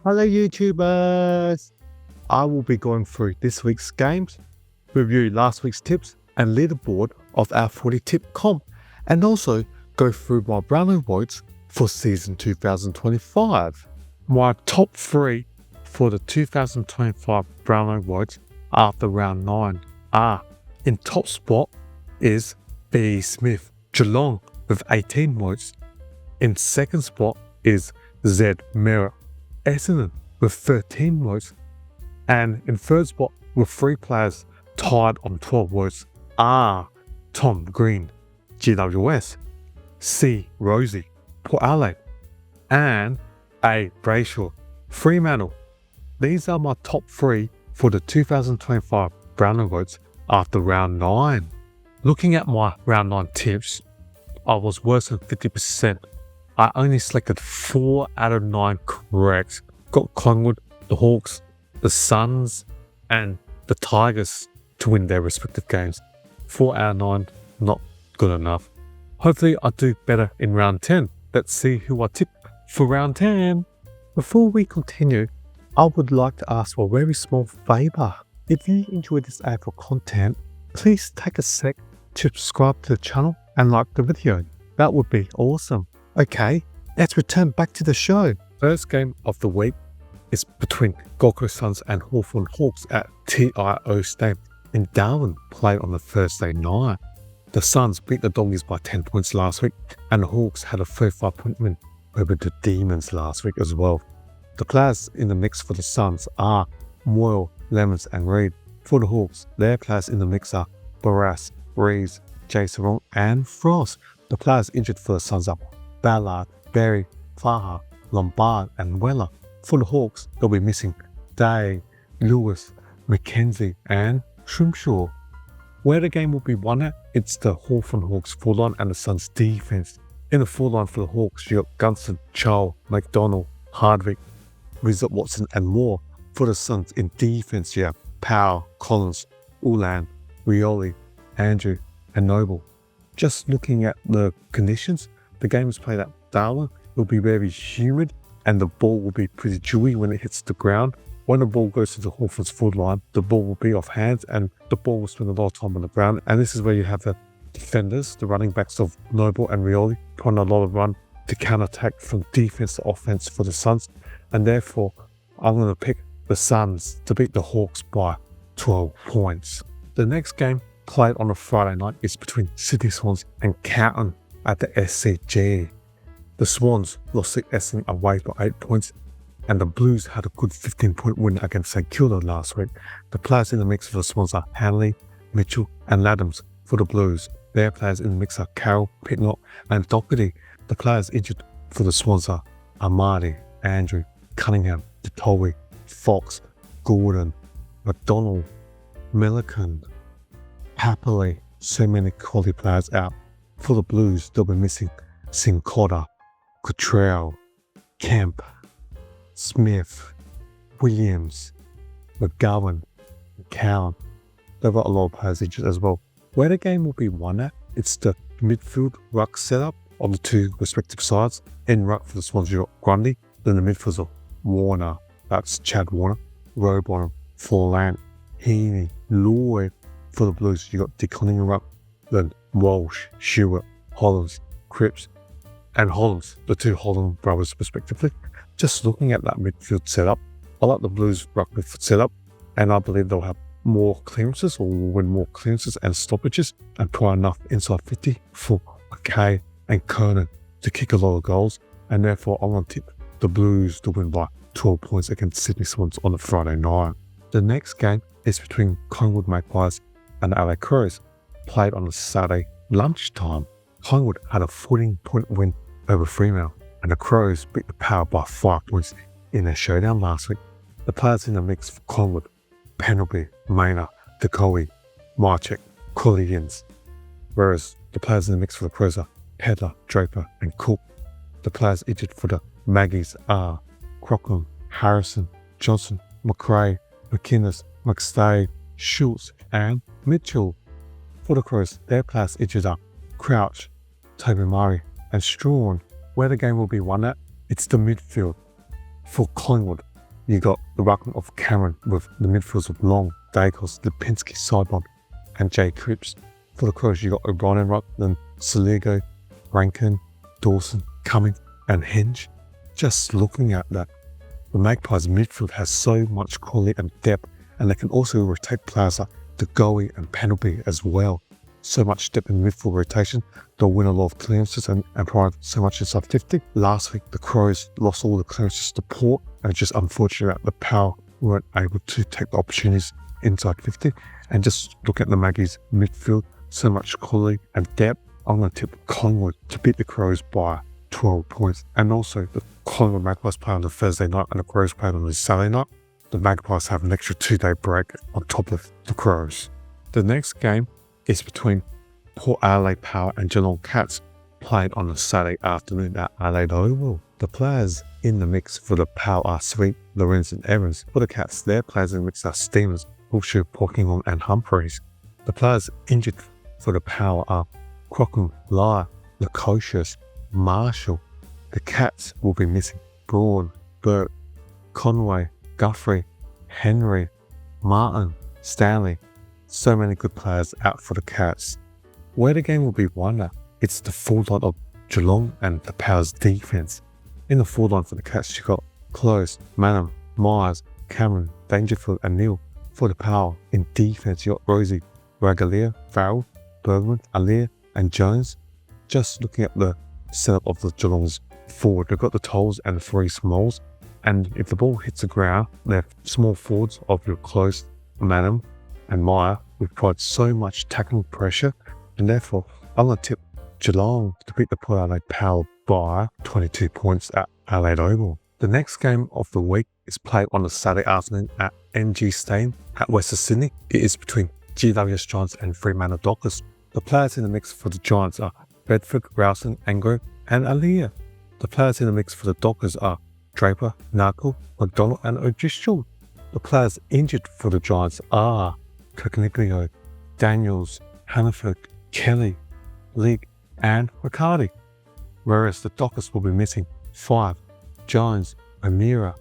Hello YouTubers! I will be going through this week's games, review last week's tips and leaderboard of our footy tip comp, and also go through my Brownlow Votes for season 2025. My top 3 for the 2025 Brownlow Votes after round 9 are: in top spot is B. Smith, Geelong with 18 votes. In second spot is Z. Merritt, Essendon with 13 votes. And in third spot with 3 players tied on 12 votes are Tom Green, GWS, C. Rosie, Port Adelaide, and A. Brayshaw, Fremantle. These are my top 3 for the 2025 Brownlow Votes after round 9. Looking at my round 9 tips, I was worse than 50%. I only selected 4 out of 9 correct. Got Collingwood, the Hawks, the Suns, and the Tigers to win their respective games. 4 out of 9, not good enough. Hopefully I do better in round 10. Let's see who I tip for round 10. Before we continue, I would like to ask for a very small favour. If you enjoy this AFL content, please take a sec to subscribe to the channel and like the video. That would be awesome. Okay, let's return back to the show. First game of the week is between Gold Coast Suns and Hawthorn Hawks at TIO Stadium in Darwin, played on the Thursday night. The Suns beat the Doggies by 10 points last week, and the Hawks had a 35-point win over the Demons last week as well. The players in the mix for the Suns are Moyle, Lemons and Reid. For the Hawks, their players in the mix are Barras, Reeves, Jason and Frost. The players injured for the Suns are Ballard, Berry, Faha, Lombard and Weller. For the Hawks, they'll be missing Day, Lewis, McKenzie and Shrimshaw. Where the game will be won at, it's the Hawthorn Hawks full line and the Suns defense. In the full line for the Hawks, you got Gunston, Charles, McDonald, Hardwick, Rizzo Watson and more. For the Suns in defense, you have Powell, Collins, Ulan, Rioli, Andrew and Noble. Just looking at the conditions, the game is played at Darwin. It will be very humid and the ball will be pretty dewy when it hits the ground. When the ball goes to the Hawthorn's full line, the ball will be off hands and the ball will spend a lot of time on the ground. And this is where you have the defenders, the running backs of Noble and Rioli, putting a lot of run to counter-attack from defense to offense for the Suns. And therefore, I'm going to pick the Suns to beat the Hawks by 12 points. The next game played on a Friday night is between Sydney Swans and Carlton at the SCG. The Swans lost to Essendon away by 8 points, and the Blues had a good 15-point win against St Kilda last week. The players in the mix for the Swans are Hanley, Mitchell and Laddams. For the Blues, their players in the mix are Carroll, Pitlock and Doherty. The players injured for the Swans are Amadi, Andrew, Cunningham, Tatowi, Fox, Gordon, McDonald, Milliken, Happily. So many quality players out. For the Blues, they'll be missing Sincotta, Cottrell, Kemp, Smith, Williams, McGowan, Cowan. They've got a lot of players injured as well. Where the game will be won at, it's the midfield ruck setup on the two respective sides. In ruck for the Swans, you've got Grundy. Then the midfielders are Warner, that's Chad Warner, Robon, Forlant, Heaney, Lloyd. For the Blues, you got Dick Cunningham in ruck. Then Walsh, Stewart, Hollins, Cripps, and Hollins, the two Holland brothers respectively. Just looking at that midfield setup, I like the Blues ruck midfield setup, and I believe they'll have more clearances or will win more clearances and stoppages and try enough inside 50 for McKay and Kernan to kick a lot of goals, and therefore I'm going to tip the Blues to win by 12 points against Sydney Swans on a Friday night. The next game is between Collingwood Magpies and Adelaide Crows, played on a Saturday lunchtime. Collingwood had a 14-point win over Fremantle, and the Crows beat the Power by 5 points in their showdown last week. The players in the mix for Collingwood: Penalby, Maynard, Decoe, Marchek, Collians. Whereas the players in the mix for the Crows are Pedler, Draper and Cook. The players injured for the Maggies are Crockham, Harrison, Johnson, McRae, McInnes, McStay, Schultz and Mitchell. For the Crows, their players injured are Crouch, Toby Murray and Strawn. Where the game will be won at, it's the midfield. For Collingwood, you got the ruckman of Cameron with the midfielders of Long, Dacos, Lipinski, Sidebond, and Jay Cripps. For the Crows, you got O'Brien ruckman, Saligo, Rankin, Dawson, Cumming, and Hinge. Just looking at that, the Magpies midfield has so much quality and depth, and they can also rotate players like Degoe and Pendlebury as well. So much depth in midfield rotation, they'll win a lot of clearances and provide so much inside 50. Last week, the Crows lost all the clearances to Port, and it's just unfortunate that the Power weren't able to take the opportunities inside 50. And just look at the Maggies midfield, so much quality and depth. I'm going to tip Collingwood to beat the Crows by 12 points. And also, the Collingwood Magpies play on the Thursday night and the Crows play on the Saturday night. The Magpies have an extra 2-day break on top of the Crows. The next game is between Port Adelaide Power and Geelong Cats, played on a Saturday afternoon at Adelaide Oval. The players in the mix for the Power are Sweet, Lorenz and Evans. For the Cats, their players in the mix are Stevens, Wilshire, Pockingham and Humphreys. The players injured for the Power are Crockham, Lyle, Lukosius, Marshall. The Cats will be missing Braun, Burt, Conway, Guthrie, Henry, Martin, Stanley. So many good players out for the Cats. Where the game will be won at, it's the full line of Geelong and the Power's defence. In the full line for the Cats, you got Close, Manham, Myers, Cameron, Dangerfield and Neil. For the Power, in defence, you got Rosie, Ragalia, Farrell, Bergman, Alir and Jones. Just looking at the setup of the Geelong's forward, they've got the Tolls and 3 Smalls. And if the ball hits the ground, they're small forwards of your Close, Manham and Meyer will provide so much tackling pressure, and therefore I'm going to tip Geelong to beat the Port Adelaide Power by 22 points at Adelaide Oval. The next game of the week is played on a Saturday afternoon at MG Stadium at Western Sydney. It is between GWS Giants and Fremantle Dockers. The players in the mix for the Giants are Bedford, Rowson, Angro and Alia. The players in the mix for the Dockers are Draper, Narkle, McDonald and O'Driscoll. The players injured for the Giants are Cogniglio, Daniels, Hannaford, Kelly, League and Riccardi. Whereas the Dockers will be missing 5, Jones, Amira,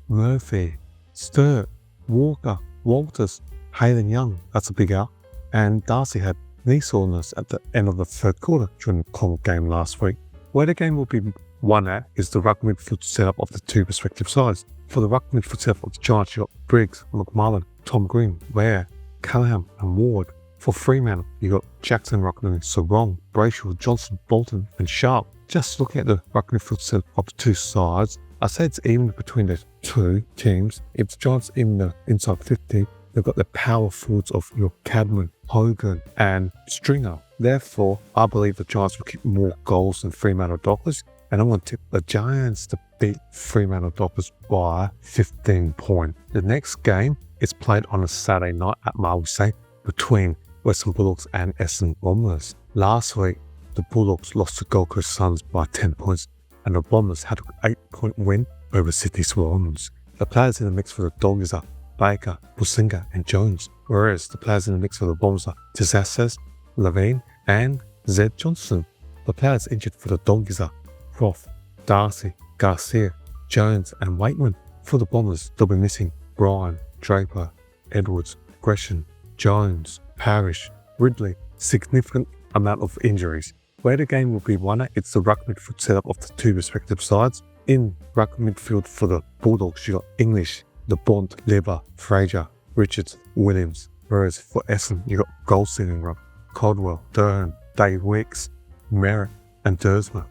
Murphy, Sturt, Walker, Walters, Hayden Young, that's a big out, and Darcy had knee soreness at the end of the third quarter during the Collingwood game last week. Where the game will be won at is the ruck midfield setup of the two respective sides. For the ruck midfield setup of the Giants, you got Briggs, McMullen, Tom Green, Ware, Callaghan and Ward. For Fremantle, you got Jackson, Ruckman, Sarong, Brayshaw, Johnson, Bolton and Sharp. Just looking at the ruck midfield setup of the two sides, I say it's even between the two teams. If the Giants in the inside 50, they've got the power forwards of your Cadman, Hogan and Stringer. Therefore, I believe the Giants will kick more goals than Fremantle Dockers, and I'm going to tip the Giants to beat Fremantle Dockers by 15 points. The next game is played on a Saturday night at Marvel Stadium between Western Bulldogs and Essendon Bombers. Last week, the Bulldogs lost to Gold Coast Suns by 10 points, and the Bombers had an 8-point win over Sydney Swans. The players in the mix for the Dogs are Baker, Businga and Jones, whereas the players in the mix for the Bombers are Tisasses, Levine and Zed Johnson. The players injured for the Doggies are Croft, Darcy, Garcia, Jones and Waitman. For the Bombers, they'll be missing Brian, Draper, Edwards, Gresham, Jones, Parrish, Ridley. Significant amount of injuries. Where the game will be won at, it's the ruck midfield setup of the two respective sides. In ruck midfield for the Bulldogs, you got English, the Bond, Lever, Fraser, Richards, Williams. Whereas for Essendon, you got Goldstein and Rob, Caldwell, Dern, Dave Wicks, Merritt and Dersma.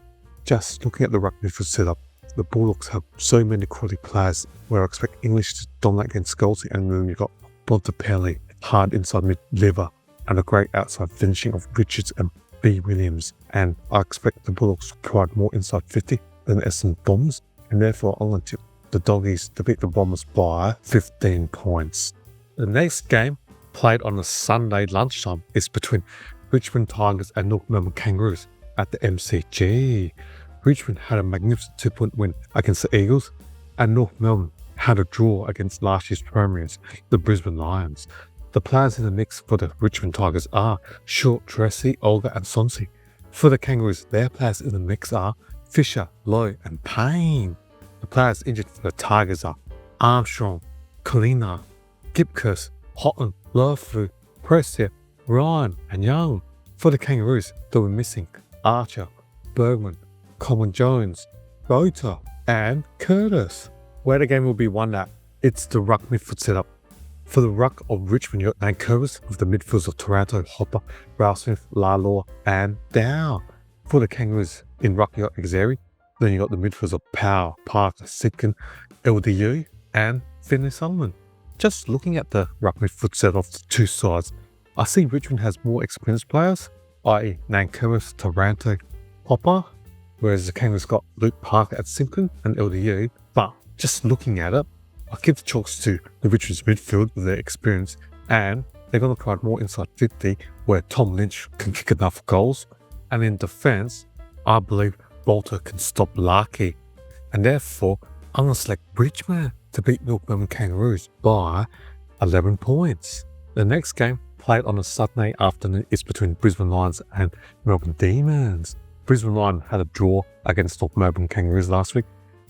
Just looking at the ruck midfield setup, the Bulldogs have so many quality players where I expect English to dominate against Goldstein, and then you've got Bontempelli, hard inside mid Lever, and a great outside finishing of Richards and B. Williams. And I expect the Bulldogs to provide more inside 50 than the Essendon Bombers, and therefore I'm going to tip the Doggies to beat the Bombers by 15 points. The next game, played on a Sunday lunchtime, is between Richmond Tigers and Nth Melbourne Kangaroos at the MCG. Richmond had a magnificent 2-point win against the Eagles, and Nth Melbourne had a draw against last year's premiers, the Brisbane Lions. The players in the mix for the Richmond Tigers are Short, Tracy, Olga and Sonsi. For the Kangaroos, their players in the mix are Fisher, Lowe and Payne. The players injured for the Tigers are Armstrong, Kalina, Gibcus, Hawthorn, Lofu, Prestia, Ryan and Young. For the Kangaroos, they'll be missing Archer, Bergman, Common Jones, Rota and Curtis. Where the game will be won at, it's the ruck midfield setup. For the ruck of Richmond, you got Nankervis with the midfields of Taranto, Hopper, Ralsmith, Lalor and Dow. For the Kangaroos, in ruck you got Xeri. Then you got the midfields of Power, Parker, Sitkin, LDU and Finlay Solomon. Just looking at the ruck midfield setup of the two sides, I see Richmond has more experienced players, i.e. Nankervis, Taranto, Hopper, whereas the Kangaroos got Luke Parker at Simpkin and LDU. But just looking at it, I give the chalks to the Richmond's midfield with their experience, and they're going to provide more inside 50 where Tom Lynch can kick enough goals. And in defence, I believe Bolter can stop Larkey, and therefore I'm going to select Richmond to beat Melbourne Kangaroos by 11 points. The next game, played on a Saturday afternoon, is between Brisbane Lions and Melbourne Demons. Brisbane Lions had a draw against North Melbourne Kangaroos last week,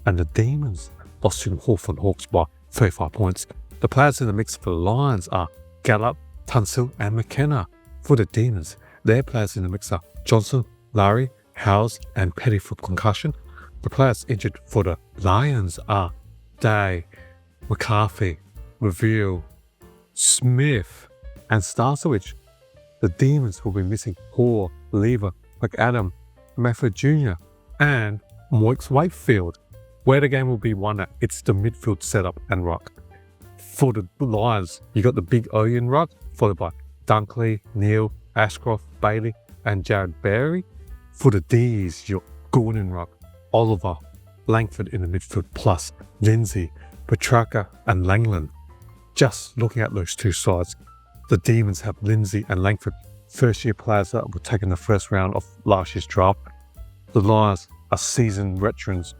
and the Demons lost to the Hawthorn Hawks by 35 points. The players in the mix for the Lions are Gallup, Tunsil and McKenna. For the Demons, their players in the mix are Johnson, Larry, Howes and Petty for concussion. The players injured for the Lions are Day, McCarthy, Reveal, Smith and Starcevich. The Demons will be missing Hoare, Lever, McAdam, Mafford Jr. and Moix Wakefield. Where the game will be won at, it's the midfield setup and ruck. For the Lions, you got the big O in ruck, followed by Dunkley, Neal, Ashcroft, Bailey and Jared Berry. For the D's, you got Gordon ruck, Oliver, Langford in the midfield, plus Lindsay, Petrarca and Langland. Just looking at those two sides, the Demons have Lindsay and Langford, first-year players that were taken in the first round of last year's draft. The Lions are seasoned veterans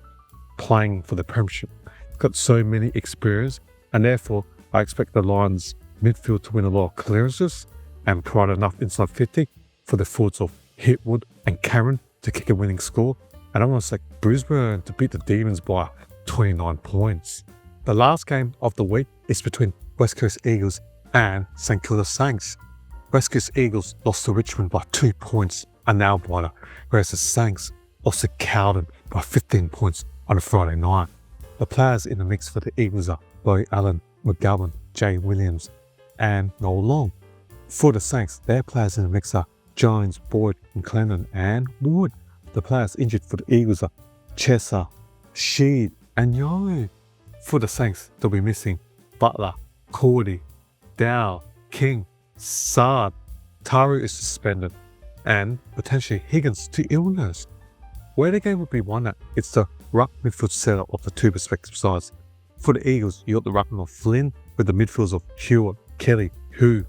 playing for the Premiership. Got so many experience, and therefore I expect the Lions midfield to win a lot of clearances and provide enough inside 50 for the forwards of Hitwood and Karen to kick a winning score. And I'm going to select Brisbane to beat the Demons by 29 points. The last game of the week is between West Coast Eagles and St Kilda Saints. West Coast Eagles lost to Richmond by 2 points an nail biter, whereas the Saints lost to Carlton by 15 points on a Friday night. The players in the mix for the Eagles are Bo Allen, McGovern, Jay Williams and Noel Long. For the Saints, their players in the mix are Jones, Boyd, McLennan and Wood. The players injured for the Eagles are Chesser, Sheed and Yo. For the Saints, they'll be missing Butler, Cordy, Dow, King, Saad, Taru is suspended, and potentially Higgins to illness. Where the game will be won at, it's the ruck midfield setup of the two respective sides. For the Eagles, you got the ruckman of Flynn with the midfields of Hewitt, Kelly, Hu,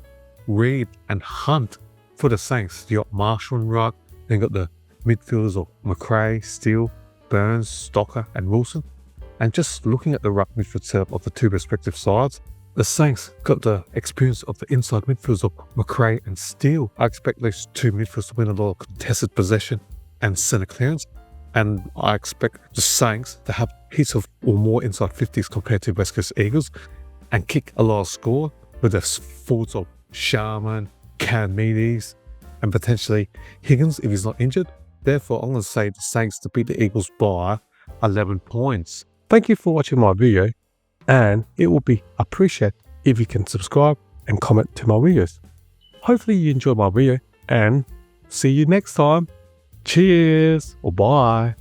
Reed and Hunt. For the Saints, you got Marshall and ruck, then you got the midfielders of McRae, Steele, Burns, Stocker and Wilson. And just looking at the ruck midfield setup of the two respective sides, the Saints got the experience of the inside midfielders of McRae and Steele. I expect those two midfielders to win a lot of contested possession and centre clearance. And I expect the Saints to have heaps of or more inside 50s compared to West Coast Eagles and kick a lot of score with the forwards of Sharman, Camides and potentially Higgins if he's not injured. Therefore, I'm going to say the Saints to beat the Eagles by 11 points. Thank you for watching my video, and it will be appreciated if you can subscribe and comment to my videos. Hopefully you enjoyed my video, and see you next time. Cheers or bye.